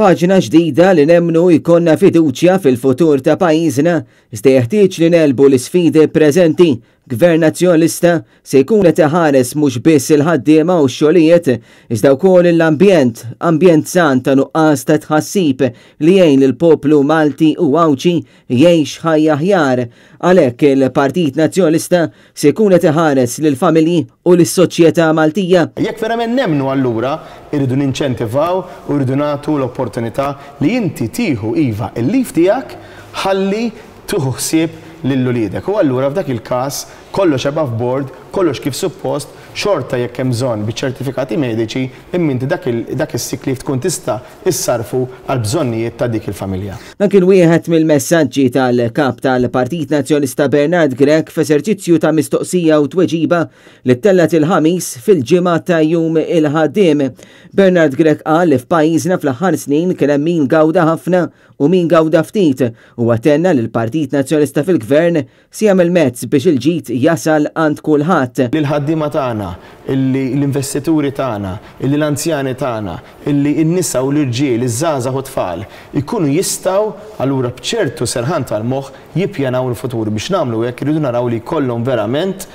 Paġna ġdida li nemmnu jkollna fiduċja fil-futur ta' pajjiżna, iżda jeħtieġ li nelbu l-isfidi preżenti. Gvern nazzjonalista se jkun qed iħares mhux biss il-ħaddiema u x-xogħlijiet, iżda wkoll l-ambjent san ta' nuqqas ta' tħassib li jgħin lill-poplu Malti u Awċi jgħix ħajja aħjar. Għalhekk il-Partit Nazzjonalista se jkun qed iħares lill-familji u lis-soċjetà Maltija. Jekk verament nemmnu allura irridu ninċentivaw u rridu nagħtu l-opportunità li inti tieħu iva il-lif tiegħek ħalli tieħu ħsieb lill-uliedek. U allura f'dak il-każ kollox above board, kollox kif suppost, xorta jekk hemm bżonn biċ-ċertifikati mediċi, imminti dak is-sick leave tkun tista' issarfu għal bżonnijiet ta' dik il-familja. Dan kien wieħed mill-messaġġi tal-kap tal-Partit Nazzjonalista Bernard Grech f'eżerċizzju ta' mistoqsija u tweġiba li tellet il-ħamis fil-ġimgħa ta' jum il-ħaddiem. Bernard Grech qal li f'pajjiżna fl-aħħar snin kien hemm min gawda ħafna u min gawda ftit u għatenna li l-Partit Nazzjonalista fil-Gvern si jagħmel mezz biex il-ġid jasal għand kulħadd. L-ħaddiema tagħna, l-investituri tagħna, l-anzjani tagħna, n-nisa u l-irġiel, iż-żgħażagħ u tfal ikunu jistgħu allura b'ċertu serħan tal-moħħ jippjanaw il-futur biex nagħmlu hekk irridu naraw li jkollhom verament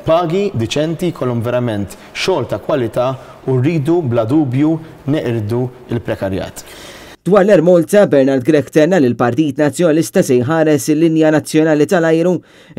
pagi diċenti, jkollhom verament xogħol ta' kwalità u rridu bla dubju neqirdu il-prekarjat. Dwar l-Ermolza, Bernard Grech tenna li l-Partit Nazzjonalista se jħares il-linja nazzjonali tal-ajru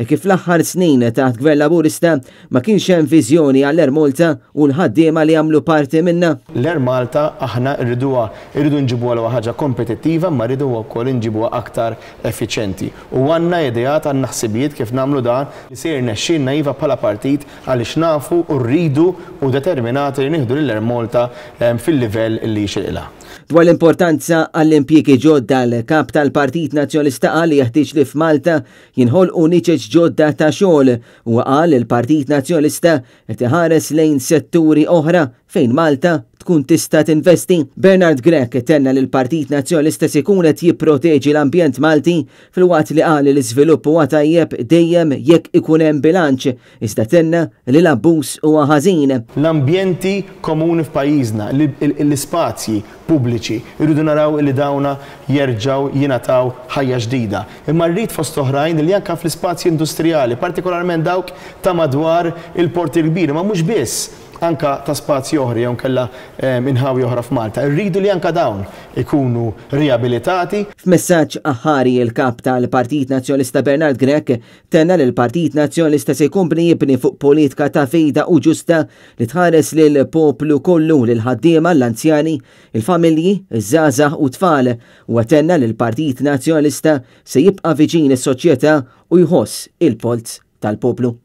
kif fl-aħħar snin taħt Gvern Laburista ma kienx hemm viżjoni għall-Ermolza u l-ħaddiema li jagħmlu parti minnha. L-Ermalta aħna rridu nġibuha l ħaġa kompetittiva ma rridu wkoll nġibuha aktar effiċjenti. U għandna ideat għandna ħsibijiet kif nagħmlu dan li se jirnexxielna iva bħala partit għaliex nafu u rridu u determinati li nieħdu lill-Ermolta fil-livell li jixilqilha. Dwar l-importanza għall-impjiegi ġodda l-kap tal-Partit Nazzjonalista qal li jeħtieġ li f'Malta jinħolqu niċeġ ġodda ta' xogħol u qal il-Partit Nazzjonalista qed iħares lejn setturi oħra fejn Malta tkun tista' tinvesti. Bernard Grech tenna li l-Partit Nazzjonalista se jkun qed jipproteġi l-ambjent Malti filwaqt li qal li l-iżvilupp huwa tajjeb dejjem jekk ikun hemm bilanċ, iżda tenna li l-abbuż huwa ħażin. L-ambjenti komuni f'pajjiżna, l-ispazji pubbliċi, irridu naraw li dawna jerġgħu jingħataw ħajja ġdida. Imma rrid fost oħrajn li anke fl-ispazji industrijali, partikolarment dawk ta' madwar il-porti kbir, ma mhux biss anka ta' spazji oħra jew kellha inħawi oħra f'Malta. Irridu li anka dawn ikunu riabilitati. F'messaġġ aħħari il-kap tal-Partit Nazzjonalista Bernard Grech tenna li l-Partit Nazzjonalista se jkompli jibni fuq politika ta' fejda u ġusta li tħares lil poplu kollu lil ħaddiema l-anzjani, il-familji, iż-żgħażagħ u tfal u tenna li l-Partit Nazzjonalista se jibqa' viċin is-soċjetà u jħoss il-polz tal-poplu.